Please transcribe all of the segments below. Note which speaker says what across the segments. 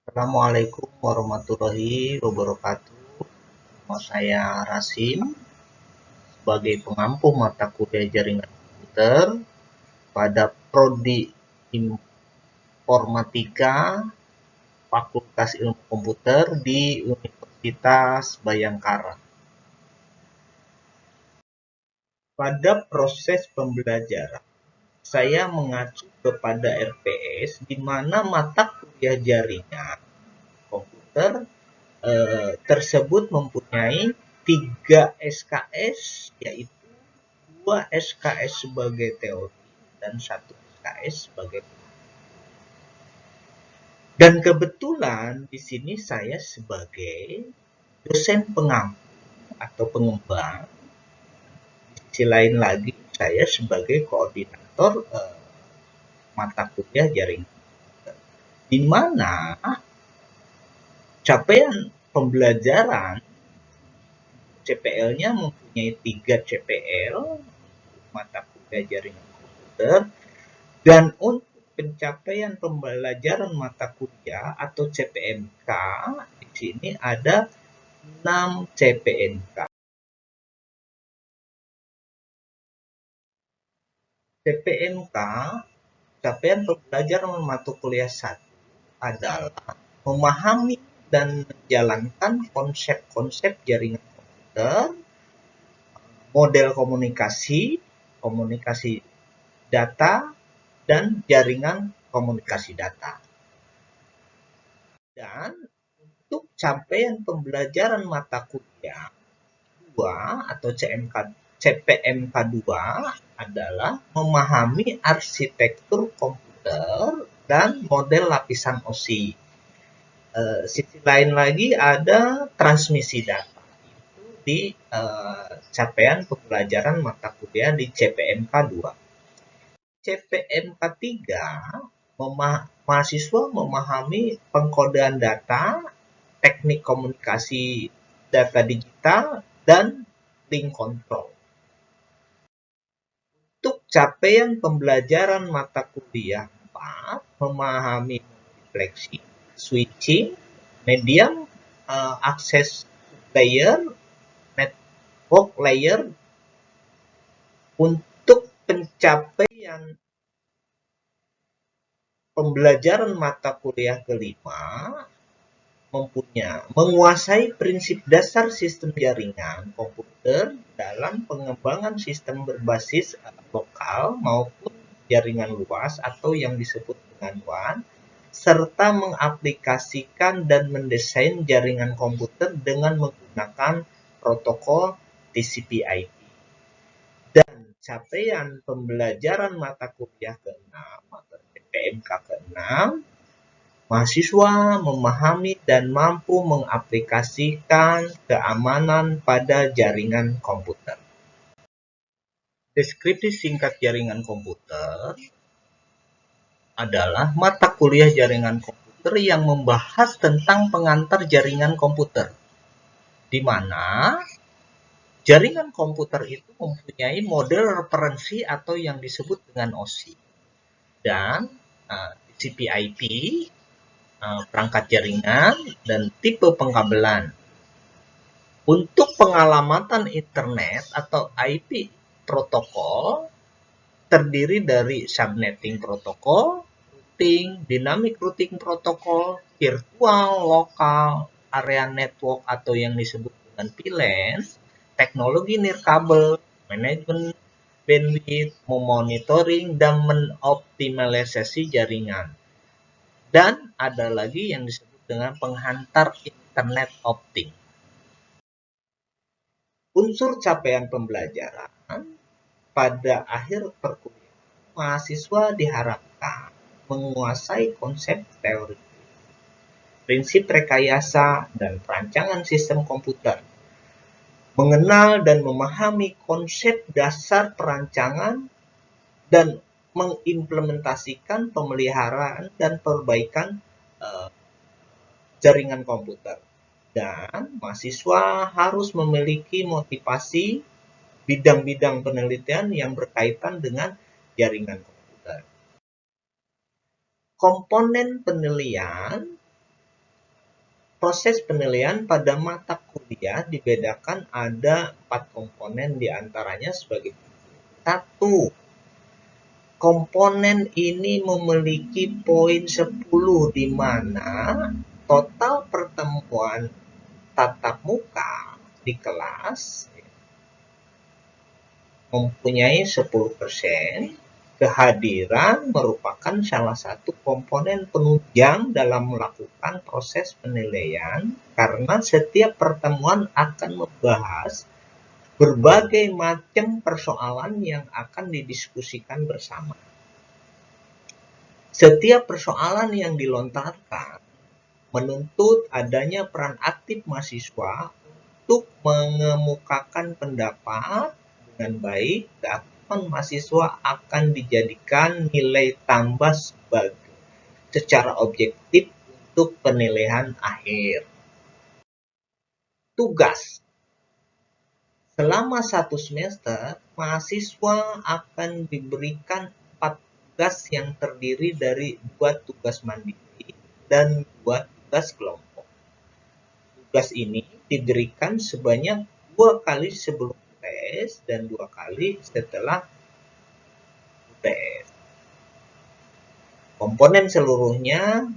Speaker 1: Assalamualaikum warahmatullahi wabarakatuh. Nama saya Rasim sebagai pengampu mata kuliah jaringan komputer pada Prodi Informatika Fakultas Ilmu Komputer di Universitas Bayangkara. Pada proses pembelajaran, saya mengacu kepada RPS di mana mata kuliah jaringan komputer tersebut mempunyai 3 SKS, yaitu 2 SKS sebagai teori dan 1 SKS sebagai praktik. Dan kebetulan di sini saya sebagai dosen pengampu atau pengembang. Di sisi lain lagi saya sebagai koordinator mata kuliah jaringan, di mana capaian pembelajaran CPL-nya mempunyai 3 CPL mata kuliah jaringan komputer, dan untuk pencapaian pembelajaran mata kuliah atau CPMK di sini ada 6 CPMK. CPMK, capaian pembelajaran mata kuliah 1 adalah memahami dan menjalankan konsep-konsep jaringan komputer, model komunikasi, komunikasi data, dan jaringan komunikasi data. Dan untuk capaian pembelajaran mata kuliah 2 atau CPMK 2 adalah memahami arsitektur komputer dan model lapisan OSI. Sisi lain lagi ada transmisi data. Itu di capaian pembelajaran mata kuliah di CPMK 2. CPMK 3, mahasiswa memahami pengkodean data, teknik komunikasi data digital, dan link control. Untuk capaian pembelajaran mata kuliah 4, memahami multipleksing, switching, medium access layer, network layer. Untuk pencapaian pembelajaran mata kuliah kelima, menguasai prinsip dasar sistem jaringan komputer dalam pengembangan sistem berbasis lokal maupun jaringan luas atau yang disebut dengan WAN, serta mengaplikasikan dan mendesain jaringan komputer dengan menggunakan protokol TCP/IP. Dan capaian pembelajaran mata kuliah ke-6 atau CPMK ke-6, mahasiswa memahami dan mampu mengaplikasikan keamanan pada jaringan komputer. Deskripsi singkat jaringan komputer adalah mata kuliah jaringan komputer yang membahas tentang pengantar jaringan komputer, di mana jaringan komputer itu mempunyai model referensi atau yang disebut dengan OSI, dan TCP/IP, perangkat jaringan, dan tipe pengkabelan. Untuk pengalamatan internet atau IP protokol terdiri dari subnetting protokol, routing, dynamic routing protokol, virtual local area network atau yang disebut dengan VLAN, teknologi nirkabel, manajemen bandwidth, memonitoring dan mengoptimalisasi jaringan. Dan ada lagi yang disebut dengan penghantar internet optik. Unsur capaian pembelajaran pada akhir perkuliahan, mahasiswa diharapkan menguasai konsep teori, prinsip rekayasa, dan perancangan sistem komputer, mengenal dan memahami konsep dasar perancangan, dan mengimplementasikan pemeliharaan dan perbaikan jaringan komputer. Dan mahasiswa harus memiliki motivasi bidang-bidang penelitian yang berkaitan dengan jaringan komputer. Komponen penilaian Proses penilaian pada mata kuliah dibedakan ada 4 komponen diantaranya sebagai satu. Komponen ini memiliki poin 10 di mana total pertemuan tatap muka di kelas mempunyai 10%. Kehadiran merupakan salah satu komponen penunjang dalam melakukan proses penilaian karena setiap pertemuan akan membahas berbagai macam persoalan yang akan didiskusikan bersama. Setiap persoalan yang dilontarkan menuntut adanya peran aktif mahasiswa untuk mengemukakan pendapat dengan baik. Keaktifan mahasiswa akan dijadikan nilai tambah secara objektif untuk penilaian akhir. Tugas. Selama 1 semester, mahasiswa akan diberikan 4 tugas yang terdiri dari 2 tugas mandiri dan 2 tugas kelompok. Tugas ini diberikan sebanyak 2 kali sebelum UTS dan 2 kali setelah UTS. Komponen seluruhnya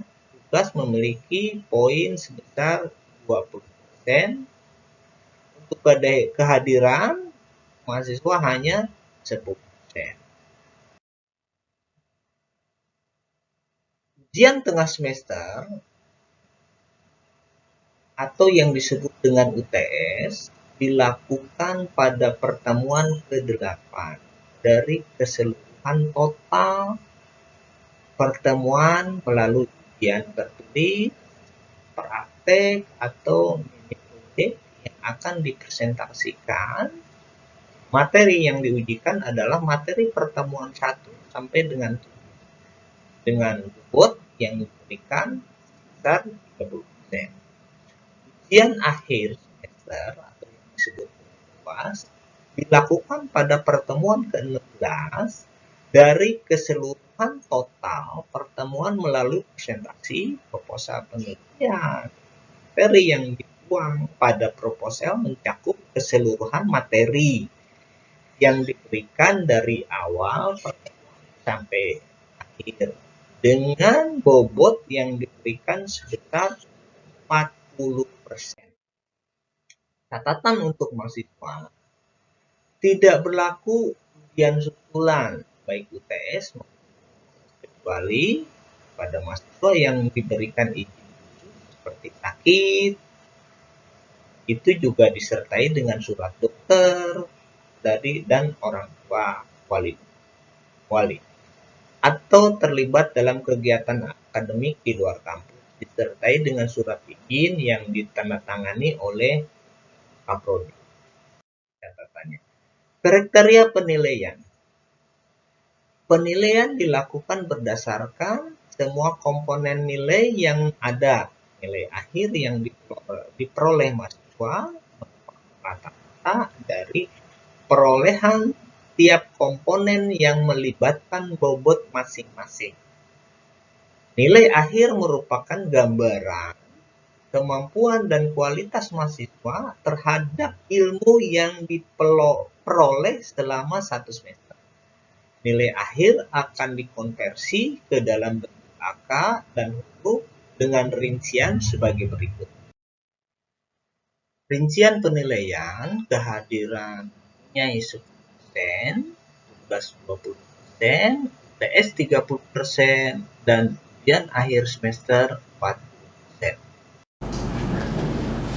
Speaker 1: tugas memiliki poin sebesar 20%. Untuk kehadiran mahasiswa hanya 10%. Ujian tengah semester atau yang disebut dengan UTS dilakukan pada pertemuan ke-8 dari keseluruhan total pertemuan melalui ujian tertulis, praktek, atau mini project yang akan dipresentasikan. Materi yang diujikan adalah materi pertemuan 1 sampai dengan 7 dengan bobot yang diberikan sebesar 30%. Ujian akhir semester atau yang disebut UAS dilakukan pada pertemuan ke-16 dari keseluruhan total pertemuan melalui presentasi, proposal penelitian. Materi yang dibuang pada proposal mencakup keseluruhan materi yang diberikan dari awal pertemuan sampai akhir dengan bobot yang diberikan sebesar 40%. Catatan untuk mahasiswa, tidak berlaku ujian susulan baik UTS kecuali pada mahasiswa yang diberikan izin seperti sakit, itu juga disertai dengan surat dokter dan orang tua wali atau terlibat dalam kegiatan akademik di luar kampus disertai dengan surat izin yang ditandatangani oleh Kaprodi. Catatannya. Kriteria penilaian. Penilaian dilakukan berdasarkan semua komponen nilai yang ada. Nilai akhir yang diperoleh mahasiswa rata-rata dari perolehan tiap komponen yang melibatkan bobot masing-masing. Nilai akhir merupakan gambaran kemampuan dan kualitas mahasiswa terhadap ilmu yang diperoleh selama 1 semester. Nilai akhir akan dikonversi ke dalam bentuk angka dan huruf dengan rincian sebagai berikut. Rincian penilaian, kehadirannya 10%, tugas 20%, UTS 30%, dan ujian akhir semester 40%.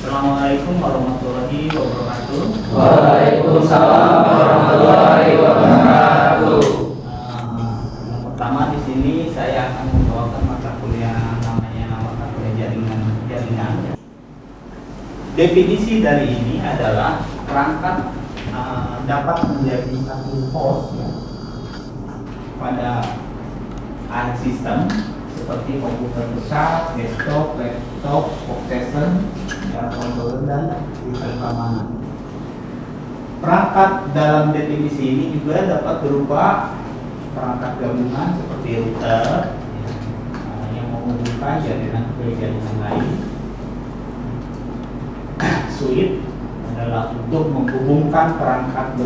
Speaker 2: Assalamualaikum warahmatullahi wabarakatuh.
Speaker 3: Waalaikumsalam warahmatullahi wabarakatuh.
Speaker 2: Yang pertama di sini saya akan membawakan mata kuliah namanya mata kuliah jaringan. Definisi dari ini adalah perangkat dapat menjadi satu host ya, pada alat sistem seperti komputer besar, desktop, laptop, workstation, controller, dan sistem keamanan. Perangkat dalam definisi ini juga dapat berupa perangkat gabungan seperti router yang menghubungkan jaringan ke jaringan lain, switch adalah untuk menghubungkan perangkat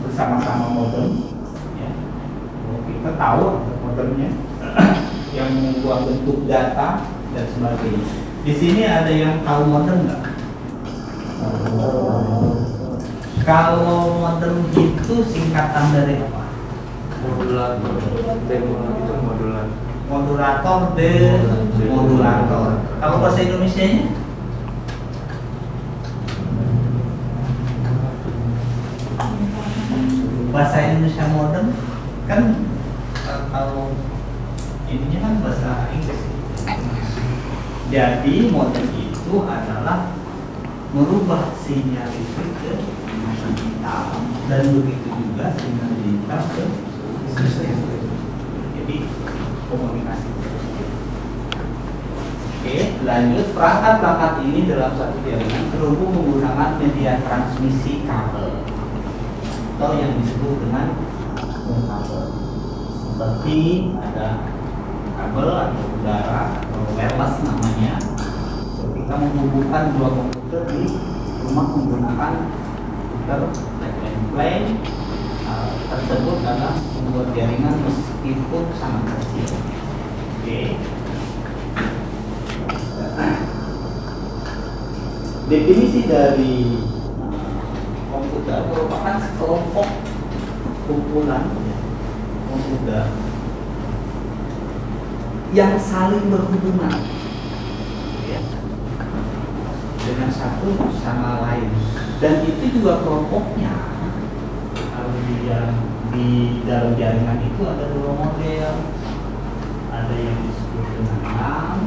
Speaker 2: bersama-sama modem. Ya. Kita tahu modemnya yang membuat bentuk data dan sebagainya. Di sini ada yang tahu modem nggak? Kalau modem itu singkatan dari apa? Modulator, demodulator. Kalau bahasa Indonesianya? Bahasa Indonesia modem kan kalau ininya kan bahasa Inggris. Jadi modem itu adalah merubah sinyal listrik ke digital dan begitu juga sinyal digital ke sistem. Jadi komunikasi. Oke, lanjut. Perangkat-perangkat ini dalam satu jaringan terhubung menggunakan media transmisi kabel atau yang disebut dengan kabel. Seperti ada kabel atau udara atau wireless namanya. Kita menghubungkan dua komputer di rumah menggunakan komputer plug and play tersebut adalah membuat jaringan meskipun sangat kecil. Oke. Definisi dari komputer merupakan sekelompok kumpulan komputer yang saling berhubungan dengan satu sama lain, dan itu juga kelompoknya kalau di dalam jaringan itu ada dua model, ada yang disebut dengan LAN.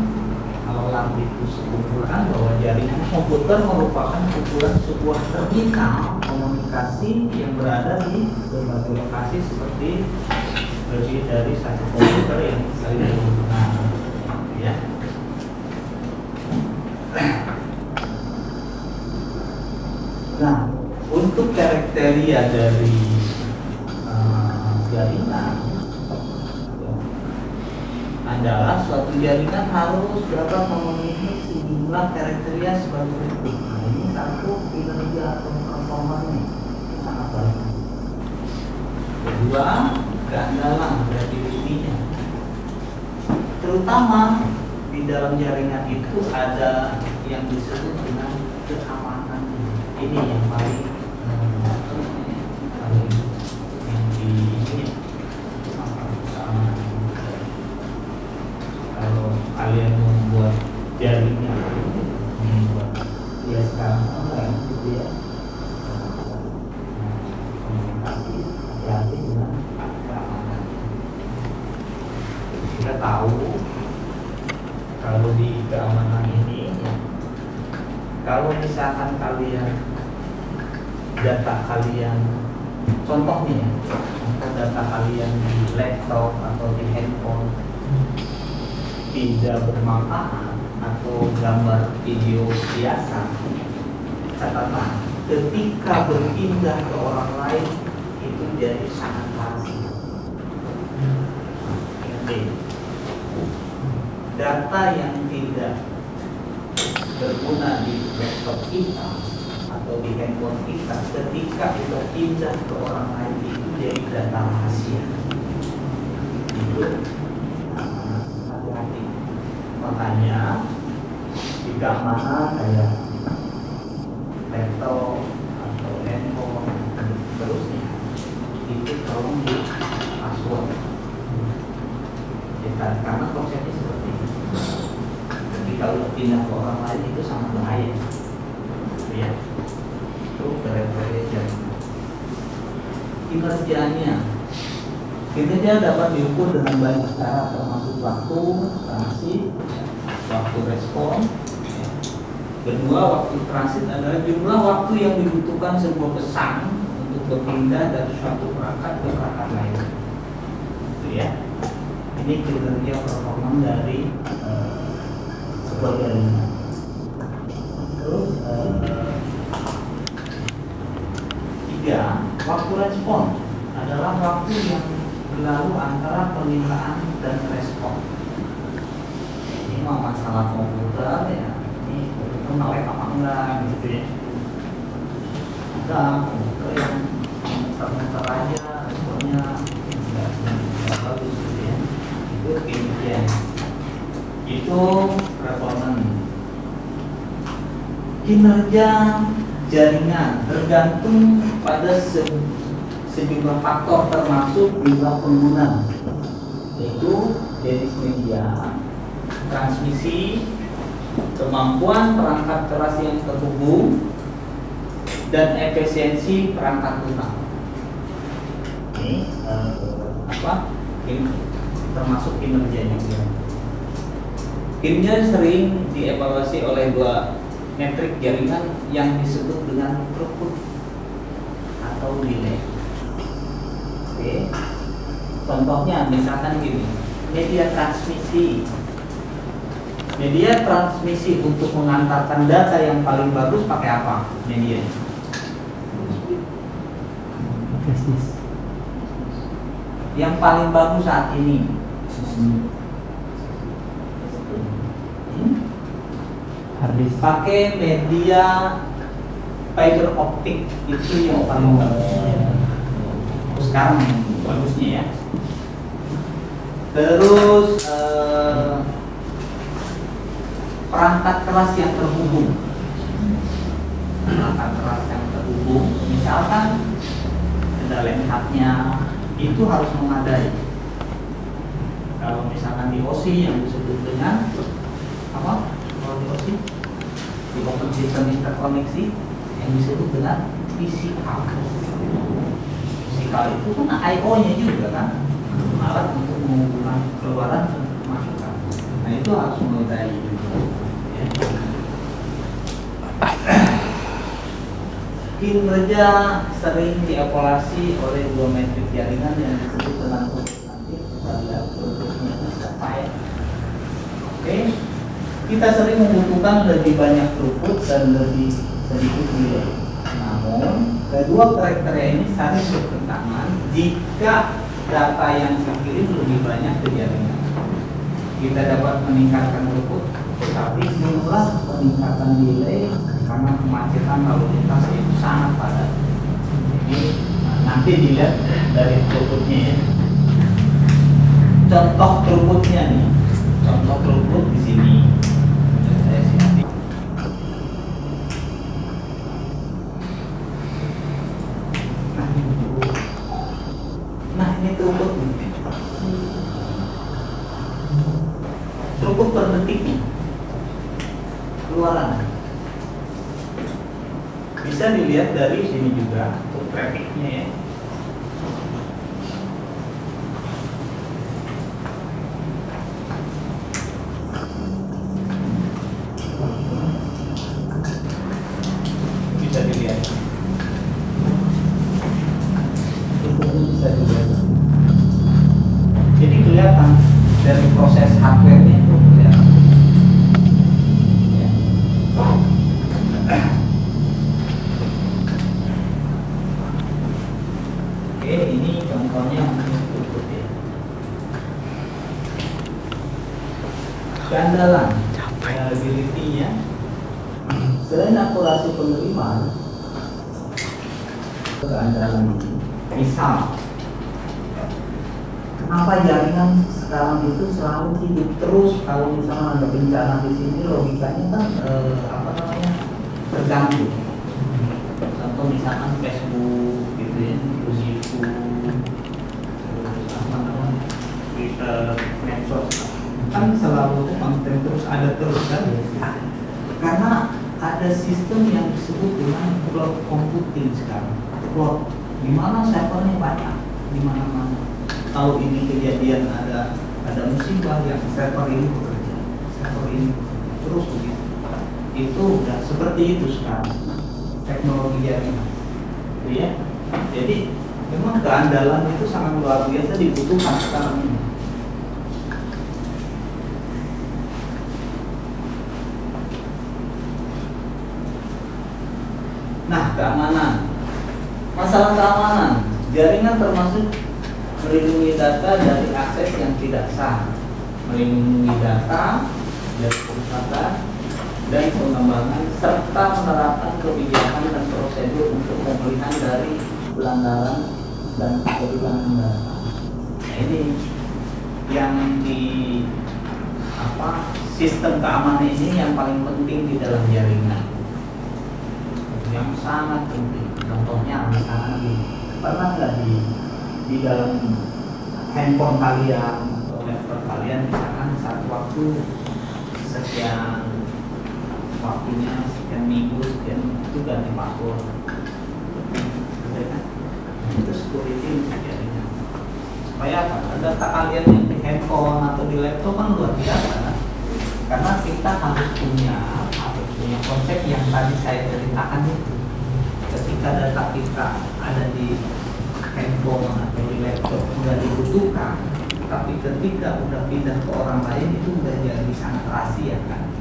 Speaker 2: Kalau LAN itu sekumpulan bahwa jaringan komputer merupakan kumpulan sebuah terminal komunikasi yang berada di berbagai lokasi seperti lebih dari satu komputer yang saling berhubungan, ya. Nah, untuk kriteria dari jaringan adalah suatu jaringan harus dapat memenuhi sejumlah kriteria sebagai berikut. Nah, ini satu, kinerja atau performanya sangat baik. Kedua, keandalan reliability-nya. Terutama di dalam jaringan itu ada yang disebut dengan keamanan. Ini yang paling yang di ini kalau kalian membuat jaringan membuat ya sekarang online gitu ya, komunikasi hati-hati dengan keamanan. Kita tahu kalau di keamanan ini ya, kalau misalkan kalian data kalian, contohnya ya, contoh data kalian di laptop atau di handphone tidak bermanfaat atau gambar video biasa, catatan ketika berpindah ke orang lain itu jadi sangat rahasia. Data yang tidak berguna di laptop kita atau di handphone kita ketika kita pindah ke orang lain itu jadi data rahasia. Itu hati-hati. Makanya di keamanan kayak laptop atau handphone dan seterusnya itu tolong di password. Karena konsepnya seperti itu. Kalau pindah ke orang lain itu sangat bahaya, ya. Itu kriteria jaringan. Kinerjanya dapat diukur dengan banyak cara, termasuk waktu transit, waktu respon. Ya. Kedua, waktu transit adalah jumlah waktu yang dibutuhkan sebuah pesan untuk berpindah dari suatu perangkat ke perangkat lain. Itu ya. Ini kinerja performa dari sebuah jaringan. Terus tiga, waktu respon adalah waktu yang berlalu antara permintaan dan respon. Ini masalah komputer ya. Ini melek apa enggak gitu ya. Ada komputer yang muter-muter aja, responnya nggak bagus gitu ya. Itu kemudian itu performance. Kinerja jaringan tergantung pada sejumlah faktor termasuk jumlah pengguna, yaitu jenis media, transmisi, kemampuan perangkat keras yang terhubung, dan efisiensi perangkat lunak. Ini termasuk kinerjanya. Kinerja sering dievaluasi oleh dua metrik jaringan yang disebut dengan throughput atau delay. Oke. Contohnya misalkan gini, media transmisi. Media transmisi untuk mengantarkan data yang paling bagus pakai apa? Media. Yang paling bagus saat ini harddisk, pakai media fiber optik, itu yang paling bagus. Sekarang bagusnya ya. Terus perangkat keras yang terhubung. Perangkat keras yang terhubung, misalkan kendala hardnya itu harus memadai. Kalau misalkan di OSI yang disebut dengan apa? Kalau di OSI di open system interkoneksi yang disebut dengan physical. Physical itu kan I/O-nya juga kan, alat untuk menghubungkan keluaran dan masukan. Nah itu harus memadai juga. Ya. Kinerja sering dievaluasi oleh dua metrik jaringan yang disebut dengan nanti kita lihat produknya apa ya. Oke, kita sering membutuhkan lebih banyak throughput dan lebih sedikit delay. Namun kedua kriteria ini saling bertentangan jika data yang dikirim lebih banyak ke jaringan. Kita dapat meningkatkan throughput, tetapi jumlah peningkatan delay karena kemacetan lalu lintas itu sangat padat. Jadi nanti dilihat dari throughputnya ya. Contoh throughputnya nih, contoh throughput di sini. Saya sini. Nah ini throughput nih. Throughput per detik nih. Keluaran. Bisa dilihat dari sini juga untuk trafficnya ya. Bisa dilihat. Bisa dilihat. Jadi kelihatan dari proses hardware-nya itu kelihatan. Ya. Oke, ini contohnya untuk ya. Keandalan, reliability-nya. Selain akurasi penerimaan, keandalan ini. Misal, kenapa jaringan sekarang itu selalu hidup terus kalau misalnya ada bencana di sini, logikanya kan terganggu. Contoh misalkan Facebook gitu ya, terus YouTube, terus Twitter, medsos, kan selalu konten terus ada terus kan? Karena ada sistem yang disebut dengan cloud computing sekarang. Cloud, di mana servernya banyak, di mana-mana. Kalau ini kejadian ada musibah yang server ini bekerja, server ini terus begitu. Itu udah seperti itu sekarang teknologi jaringan, gitu ya. Jadi memang keandalan itu sangat luar biasa dibutuhkan sekarang ini. Nah, keamanan. Masalah keamanan, jaringan termasuk melindungi data dari akses yang tidak sah, melindungi data dari perusahaan dan pengembangan serta menerapkan kebijakan dan prosedur untuk pemulihan dari pelanggaran dan kehilangan data. Nah, ini yang di sistem keamanan ini yang paling penting di dalam jaringan, yang sangat penting. Contohnya misalnya pernah nggak di dalam handphone kalian atau laptop kalian misalkan saat waktu sekian waktunya sekian minggu sekian itu ganti password, itu security untuk jaringan. Supaya apa? Data kalian yang di handphone atau di laptop kan luar biasa kan? Karena kita harus punya konsep yang tadi saya ceritakan itu. Ketika data kita ada di handphone atau di laptop sudah dibutuhkan, tapi ketika udah pindah ke orang lain itu udah jadi sangat rahasia kan?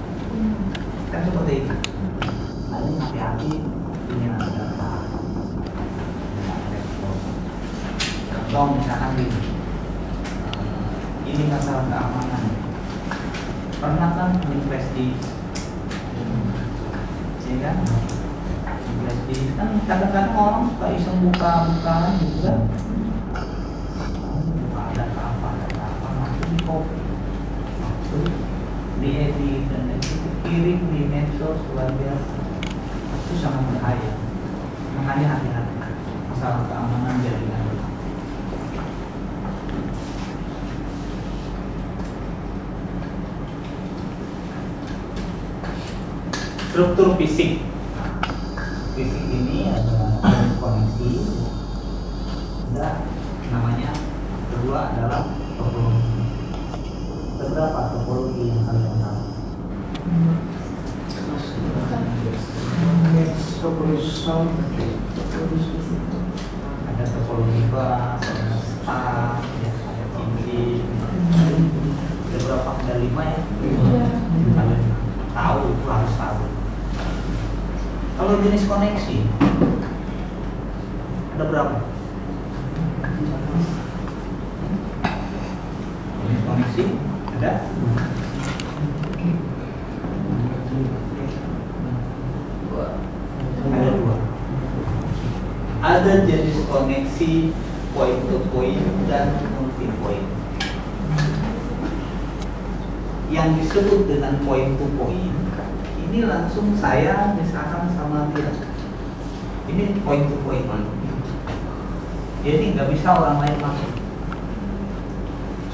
Speaker 2: Kan seperti itu. Nah, ini hati-hati punya data. Contoh misalkan ini masalah keamanan. Pernah kan di flash disk, ya kan? Flash disk kan kadang-kadang orang suka iseng buka-bukaan juga. Data apa langsung di copy, langsung diedit dan itu dikirim di medsos luar biasa. Itu sangat bahaya. Makanya hati-hati masalah keamanan jaringan. Struktur fisik. Fisik ini adalah koneksi. Dan namanya kedua adalah topologi. Beberapa topologi yang kalian tahu? Ada topologi kelas, ada stack, ada tinggi. Ada berapa? Ada 5 ya? Kalian tahu, itu harus tahu. Kalau jenis koneksi ada berapa? Jenis koneksi ada? Ada 2. Ada jenis koneksi point to point dan multi point. Yang disebut dengan point to point ini langsung saya misalkan sama dia, ini point to point, jadi nggak bisa orang lain masuk.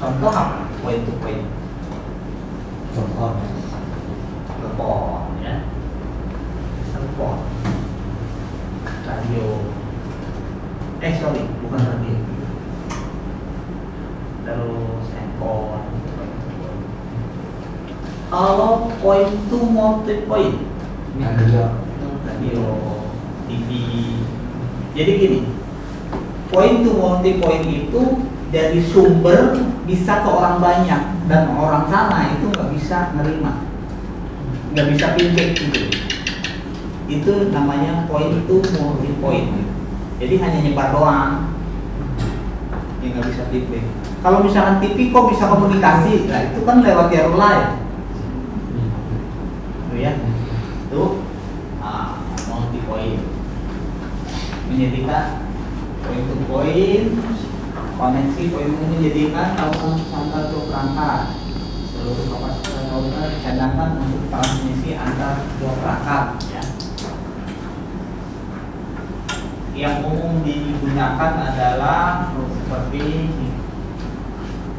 Speaker 2: Contoh apa point to point? Contoh telepon ya, telepon, radio, bukan radio, terus handphone. Kalau point to multi point, radio, TV. Jadi gini, point to multi point itu dari sumber bisa ke orang banyak dan orang sana itu nggak bisa nerima, nggak bisa pindah gitu. Itu namanya point to multi point. Jadi hanya nyebar doang, yang nggak bisa pindah. Kalau misalkan TV kok bisa komunikasi, nah itu kan lewat jalur lain. Ya, itu multi point, menjadikan point to point, koneksi point menjadikan antar perangkat seluruh kapasitas router dicadangkan untuk transmisi antar dua perangkat ya. Yang umum digunakan adalah seperti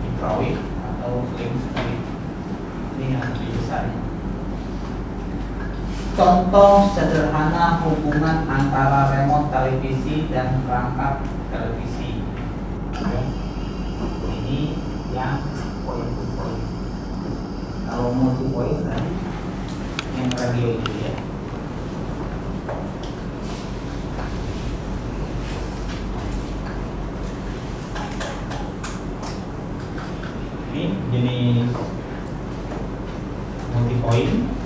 Speaker 2: microwave atau flame split. Ini yang lebih besar. Contoh sederhana hubungan antara remote televisi dan perangkat televisi. Ini yang point to point. Kalau multi point tadi yang radio itu ya. Ini jenis multi point.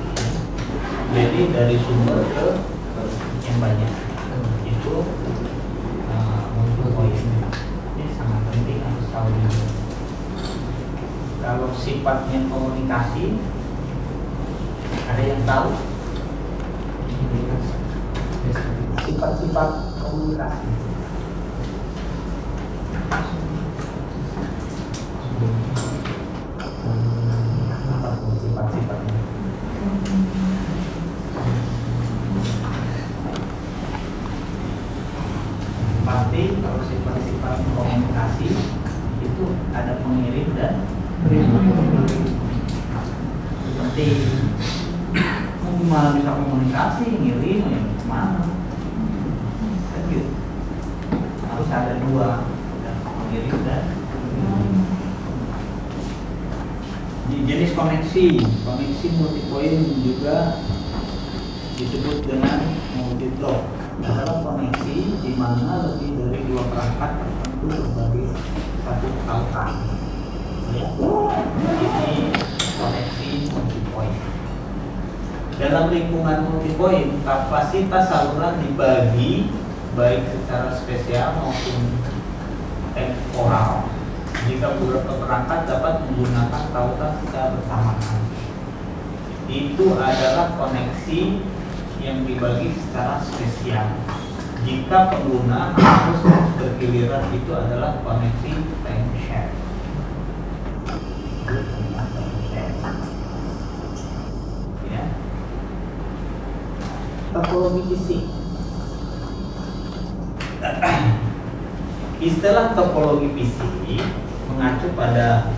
Speaker 2: Jadi dari sumber ke yang banyak itu multi point. Ini sangat penting harus tahu juga. Kalau sifatnya komunikasi Ada yang tahu sifat-sifat komunikasi? Apa tuh sifat-sifatnya? Pasti kalau sifat-sifat komunikasi itu ada pengirim dan seperti malah bisa komunikasi ngirim ya mana kan gitu. Harus ada dua, ada pengirim dan jenis koneksi multipoint juga disebut dengan multiplot. Adalah koneksi di mana lebih dari dua perangkat tertentu sebagai satu tautan. Ya. Ini koneksi multipoint. Dalam lingkungan multipoint, kapasitas saluran dibagi baik secara spesial maupun temporal. Jika beberapa perangkat dapat menggunakan tautan secara bersamaan, itu adalah koneksi yang dibagi secara spesial. Jika pengguna harus bergiliran, itu adalah koneksi time share. Ya. Topologi fisik. Istilah topologi fisik mengacu pada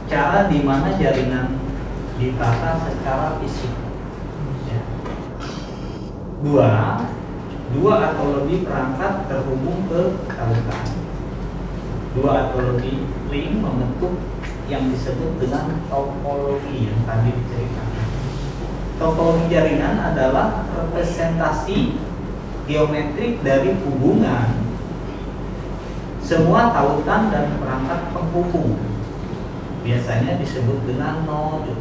Speaker 2: cara di mana jaringan ditata secara fisik. Dua atau lebih perangkat terhubung ke tautan. Dua atau lebih link membentuk yang disebut dengan topologi yang tadi diceritakan. Topologi jaringan adalah representasi geometrik dari hubungan semua tautan dan perangkat penghubung. Biasanya disebut dengan node.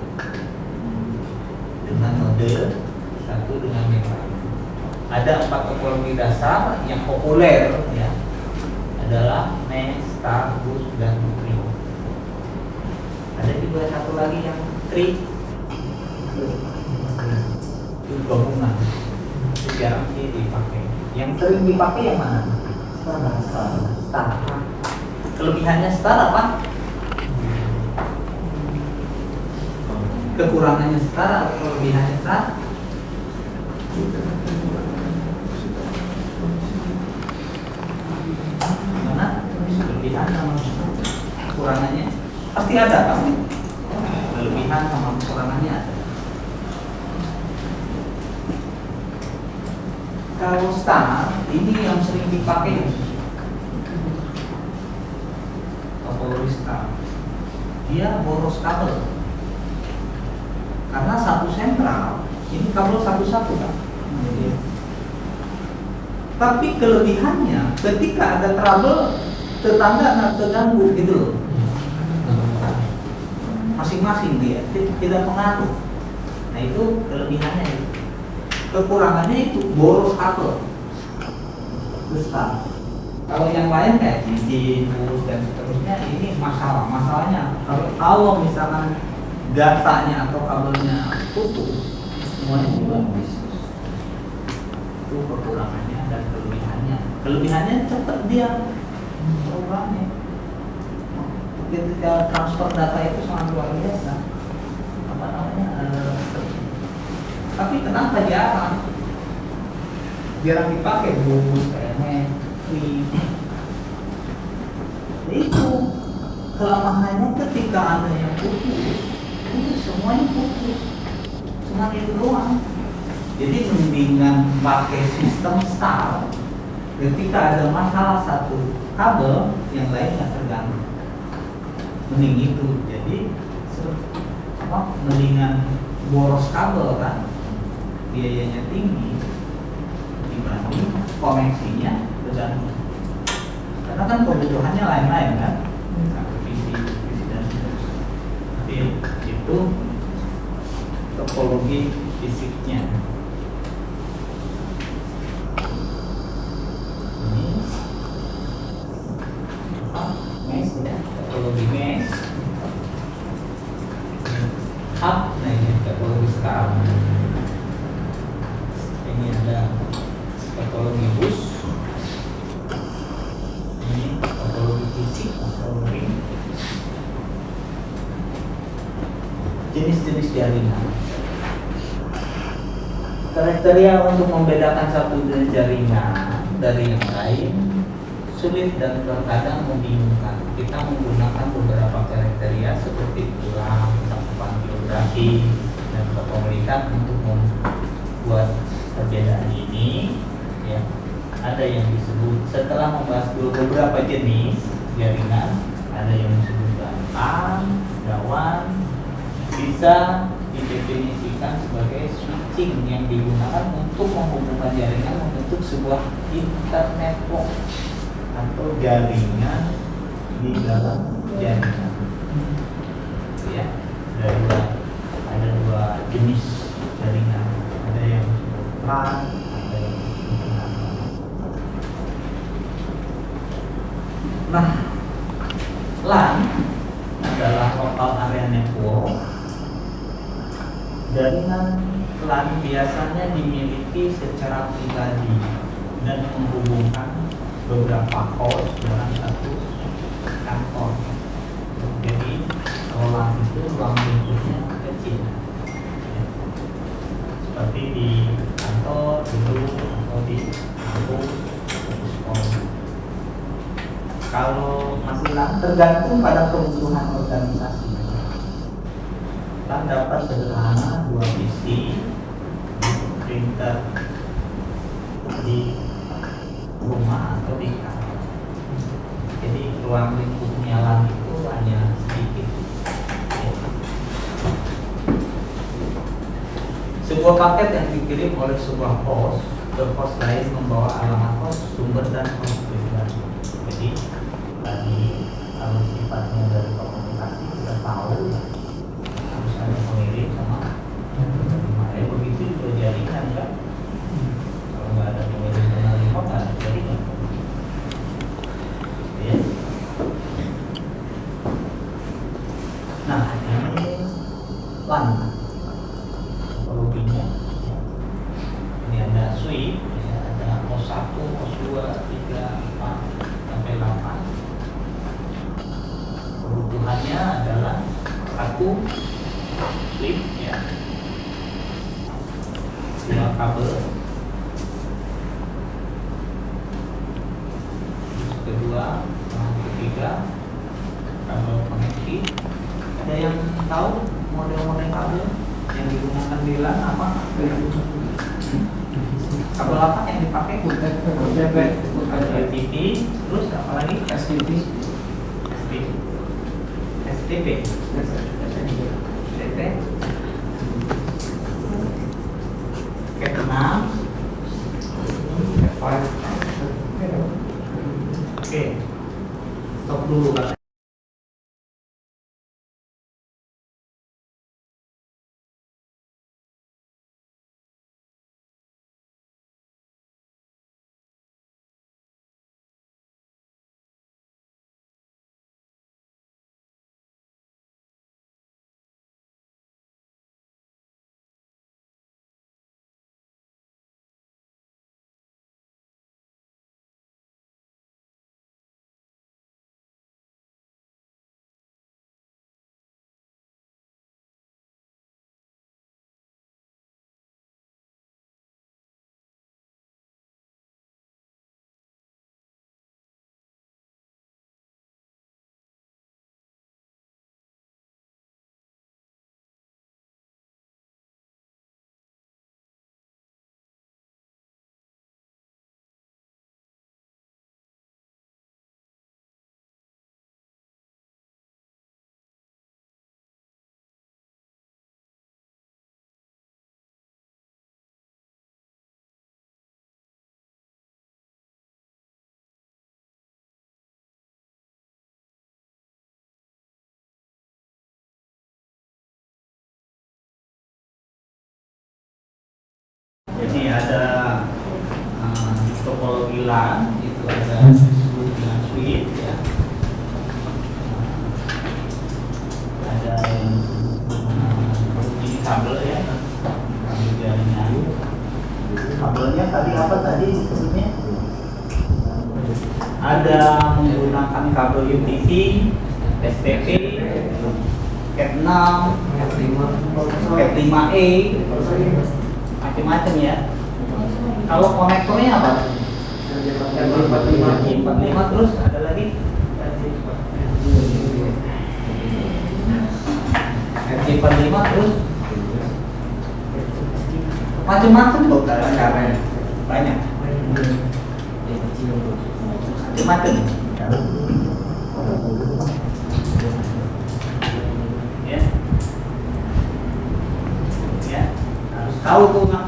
Speaker 2: Dengan node satu dengan yang lain. Ada 4 topologi dasar yang populer, ya, adalah mesh, star, bus, dan tree. Ada juga satu lagi yang tree, itu gabungan. Itu jarang sih dipakai. Yang sering dipakai yang mana? Star. Kelebihannya star apa? Kekurangannya star atau kelebihannya star? Mana? Kelebihan sama kekurangannya pasti ada, pasti. Kelebihan sama kekurangannya ada. Kalau star ini yang sering dipakai topologi star, dia boros kabel karena satu sentral ini kabel satu-satu kan. Tapi kelebihannya ketika ada trouble tetangga nggak terganggu gitu loh, masing-masing dia tidak pengaruh. Nah itu kelebihannya itu. Kekurangannya itu boros kabel besar. Kalau yang lain kayak cincin, bus dan seterusnya ini masalahnya kalau misalkan datanya atau kabelnya putus, semuanya juga habis. Itu kekurangannya dan kelebihannya. Kelebihannya cepat dia programnya. Ketika transfer data itu sangat luar biasa. Apa namanya? Tapi kenapa jarang dipakai bus, kayak itu kelemahannya ketika ada yang putus, itu semuanya putus, cuma itu doang. Jadi mendingan pakai sistem star. Ketika ada masalah satu kabel, yang lain nggak terganggu. Mending itu. Jadi mendingan boros kabel kan, biayanya tinggi dibanding koneksinya terganggu. Karena kan kebutuhannya lain-lain kan, visi dan seterusnya. Itu topologi fisiknya. Ini mesh ya, topologi mesh. Hub, nah ini topologi star. jenis-jenis jaringan. Kriteria untuk membedakan satu jenis jaringan dari yang lain sulit dan terkadang membingungkan. Kita menggunakan beberapa kriteria seperti tulang, cakupan geografi, dan kepemilikan untuk membuat perbedaan ini. Ya, ada yang disebut setelah membahas beberapa jenis jaringan, ada yang disebut gantang, dawan, bisa didefinisikan sebagai switching yang digunakan untuk menghubungkan jaringan membentuk sebuah internetwork atau jaringan di dalam jaringan. Ya, ada dua jenis jaringan, ada yang LAN, ada yang internet. Nah, LAN adalah local area network. Jaringan LAN biasanya dimiliki secara pribadi dan menghubungkan beberapa host dalam satu kantor. Jadi kalau LAN itu ruang lingkupnya kecil, ya. Seperti di kantor dulu atau di kampus, sekolah. Kalau masih LAN tergantung pada kebutuhan organisasi. LAN dapat sederhana 2 PC, printer di rumah atau di kantor. Jadi ruang lingkupnya LAN itu hanya sedikit. Sebuah paket yang dikirim oleh sebuah host ke host lain membawa alamat host, sumber, dan host pribadi. Jadi tadi kalau sifatnya dari komunikasi kita tahu ya, harus ada pengirim sama penerima. Begitu juga jaringan kan. Kalau nggak ada pengirim penerima nggak ada jaringan. Ya. Nah ini LAN topologinya. Ya. Ini ada switch, ya, ada host 1, host 2, 3, 4 sampai 8. Kebutuhannya adalah satu switch, ya, 2 kabel, terus kedua, ketiga kabel koneksi. Ada yang tahu model-model kabel yang digunakan di LAN apa? Kabel apa yang dipakai? UTP, terus apa lagi? STP. Cat 6. Oke, stop dulu kan. Jadi ada topologi LAN itu ada disebut dengan switch, ya. Ada yang ini kabel, ya, kabel jaringan. Kabelnya tadi apa tadi disebutnya? Ada menggunakan kabel UTP, STP, Cat 6, Cat 5E, macam-macam ya. Kalau konektornya apa? RJ45 terus ada lagi RJ45 terus macam-macam loh caranya, banyak macam-macam ya, ya harus tahu tuh Mak.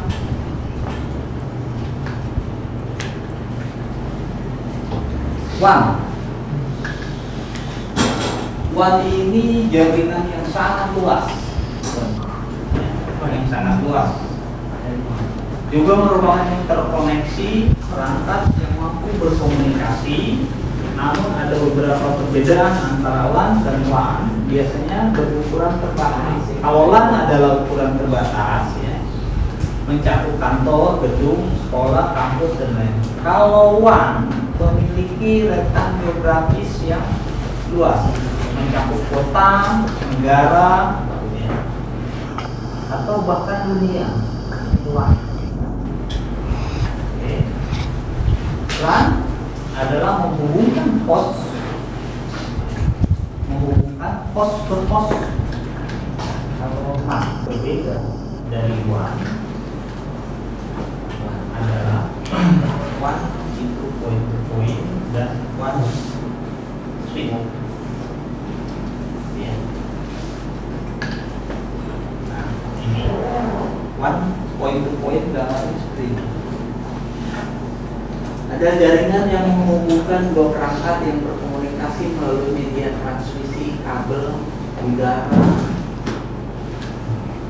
Speaker 2: WAN ini jaringan yang sangat luas, yang sangat luas. Juga merupakan interkoneksi perangkat yang mampu berkomunikasi. Namun ada beberapa perbedaan antara LAN dan WAN. Biasanya berukuran terbatas. Kalau LAN adalah ukuran terbatas, ya, mencakup kantor, gedung, sekolah, kampus dan lain. Kalau WAN memiliki rentang geografis yang luas, mencakup kota, negara, ya, atau bahkan dunia. WAN. Oke. LAN adalah menghubungkan pos ke pos. Kalau LAN berbeda dari WAN adalah WAN itu point to point dan WAN switch. Ya. Nah, ini WAN point to point dalam seperti ini. Ada jaringan yang menghubungkan dua perangkat yang berkomunikasi melalui media transmisi kabel udara,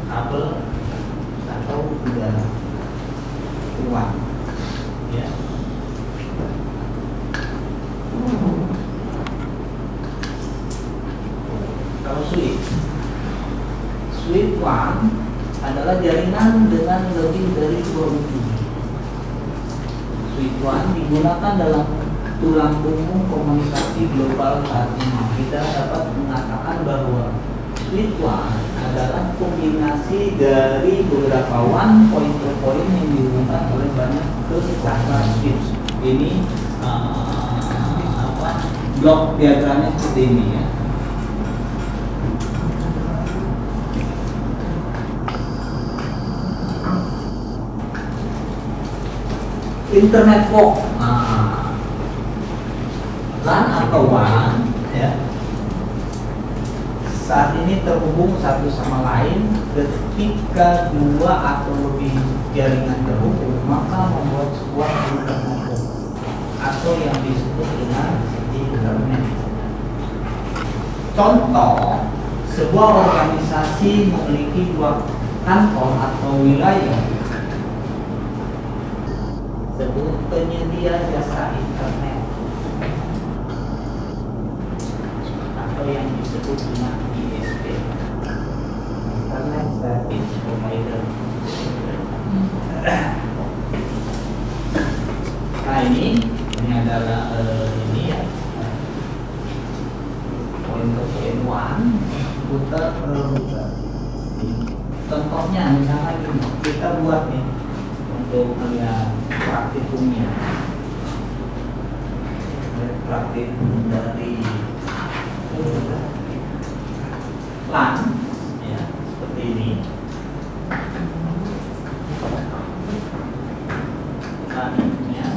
Speaker 2: kabel atau udara, WAN. Ya. Kalau switch WAN adalah jaringan dengan lebih dari 2 ujung. Switch WAN digunakan dalam tulang punggung komunikasi global saat ini. Kita dapat mengatakan bahwa switch WAN adalah kombinasi dari beberapa WAN point to point yang dihubungkan oleh banyak kesatuan switch. Ini blok diagramnya seperti ini ya. Internet walk, LAN atau WAN, ya, saat ini terhubung satu sama lain. Ketika dua atau lebih jaringan terhubung, maka membuat sebuah internet walk atau yang disebut dengan internet. Contoh, sebuah organisasi memiliki dua kantor atau wilayah sebut penyedia jasa internet atau yang disebut dengan ISP, Internet Service Provider. Nah ini adalah ini ya, point to point WAN, router per router. Contohnya misalnya gini, kita buat nih untuk melihat praktikumnya, praktikum dari LAN ya, seperti ini. LAN-nya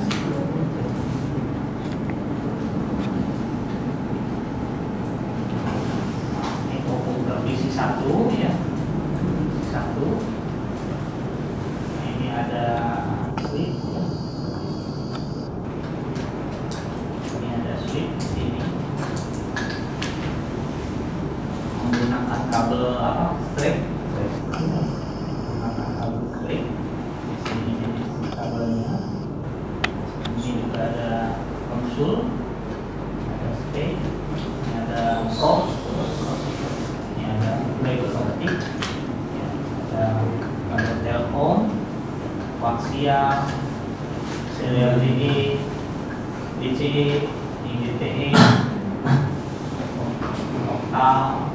Speaker 2: ini komputer PC 1 ya, PC 1. Ini ada switch, ini ada switch di sini, menggunakan kabel apa? Strip, menggunakan kabel strip. Di sini kabelnya. Ini juga ada konsul, ada stage, ini ada source, ini ada fiber optic, ada kabel telepon, koaksial, serial DE, DC, IGTE, lokal,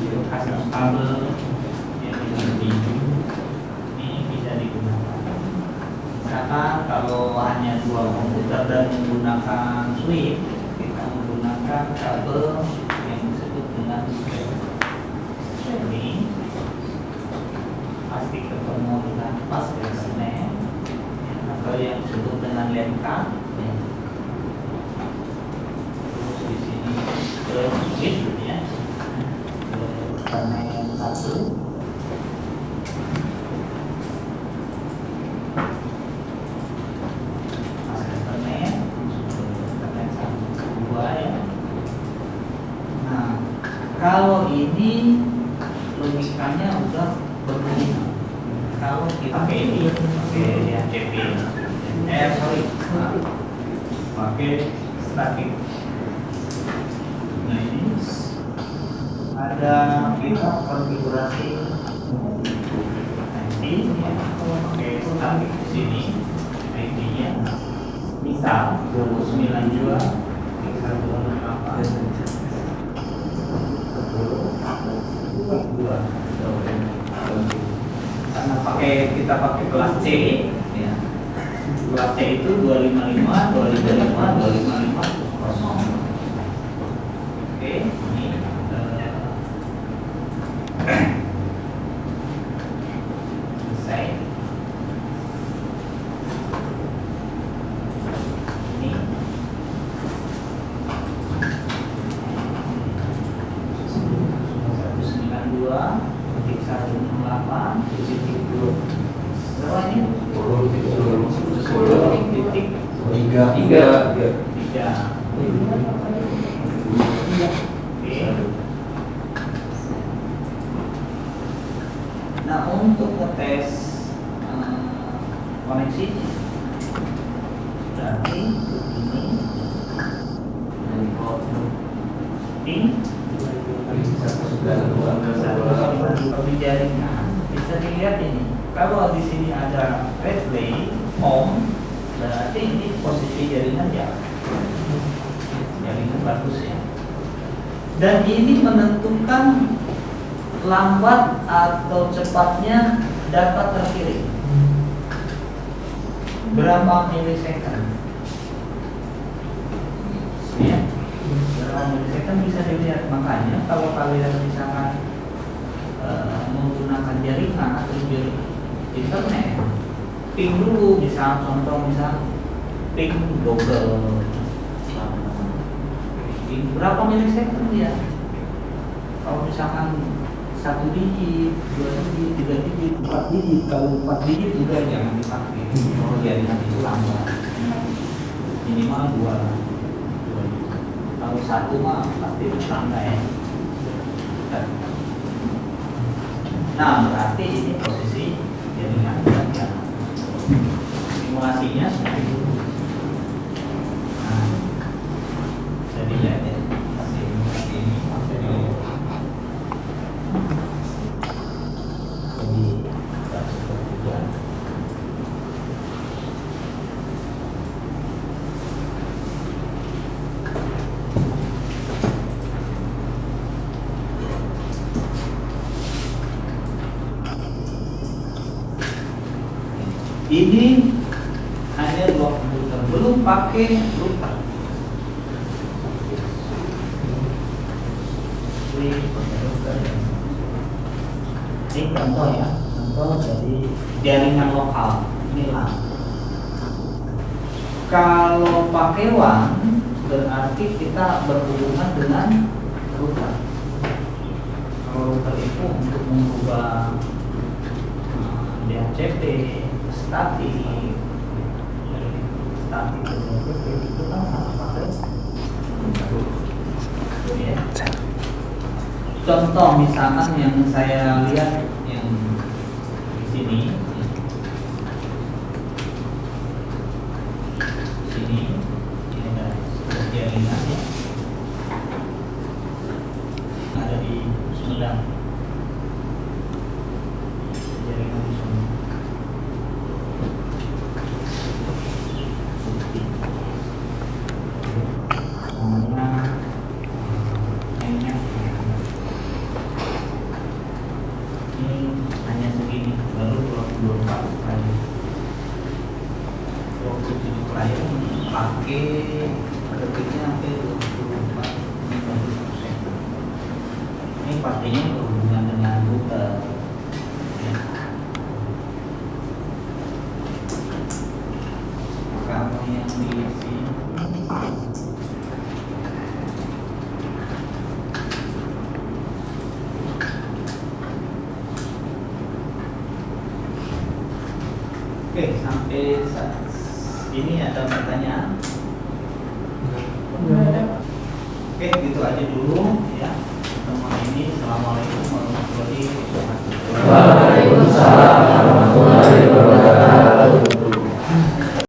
Speaker 2: kasus kabel yang ini bisa digunakan. Misalkan kalau hanya dua komputer dan menggunakan switch, kita menggunakan kabel yang disebut dengan ini, pasti ketemu dengan pas Ethernet atau yang disebut dengan LAN card. Terus di sini ke switch ya, Ethernet 1. Kalau ini logikanya udah berbeda. Kalau kita pakai ini, pakai ya CP, pakai static. Nah ini ada kita konfigurasi IP, ya, pakai static di sini IP-nya, misal 292 128 karena kita pakai kelas C ya. Kelas C itu 255 255 oke, ini selesai. Ini 192.168 titik berapa ini? 10.3. Nah untuk ngetes koneksinya berarti ini dari port ini di jaringan bisa dilihat ini. Kalau di sini ada relay home, berarti ini posisi jaringan ya, jaringan bagus ya. Dan ini menentukan lambat atau cepatnya data terkirim berapa milisecond. Ya, berapa milisecond bisa dilihat. Makanya kalau kalian misalkan menggunakan jaringan atau internet, ping dulu, misal contoh ping double, ping berapa milisecond ya. Kalau misalkan 1 digit, 2 digit, 3 digit, 4 digit, kalau 4 digit juga jangan dipakai. Kalau jaringan itu lambat, minimal 2 kalau 1 mah pasti tetangga ya. Nah berarti ini posisi jaringan ya. Simulasinya seperti itu. Nah, bisa dilihat ya simulasi ini ini hanya 2 komputer, belum pakai router. Ini contoh ya, contoh dari jaringan lokal ini lah. Kalau pakai WAN berarti kita berhubungan dengan router. Kalau router itu untuk mengubah DHCP, statik itu kan harus pakai ya. Contoh misalkan yang saya lihat yang di sini ini ada jaringan ya, ada di Sumedang, jaringan di Sumedang. detiknya sampai 24,5%. Ini pastinya berhubungan dengan rute. Ya. Kalau yang diisi Oke, sampai saat ini ada pertanyaan? Oke, gitu aja dulu.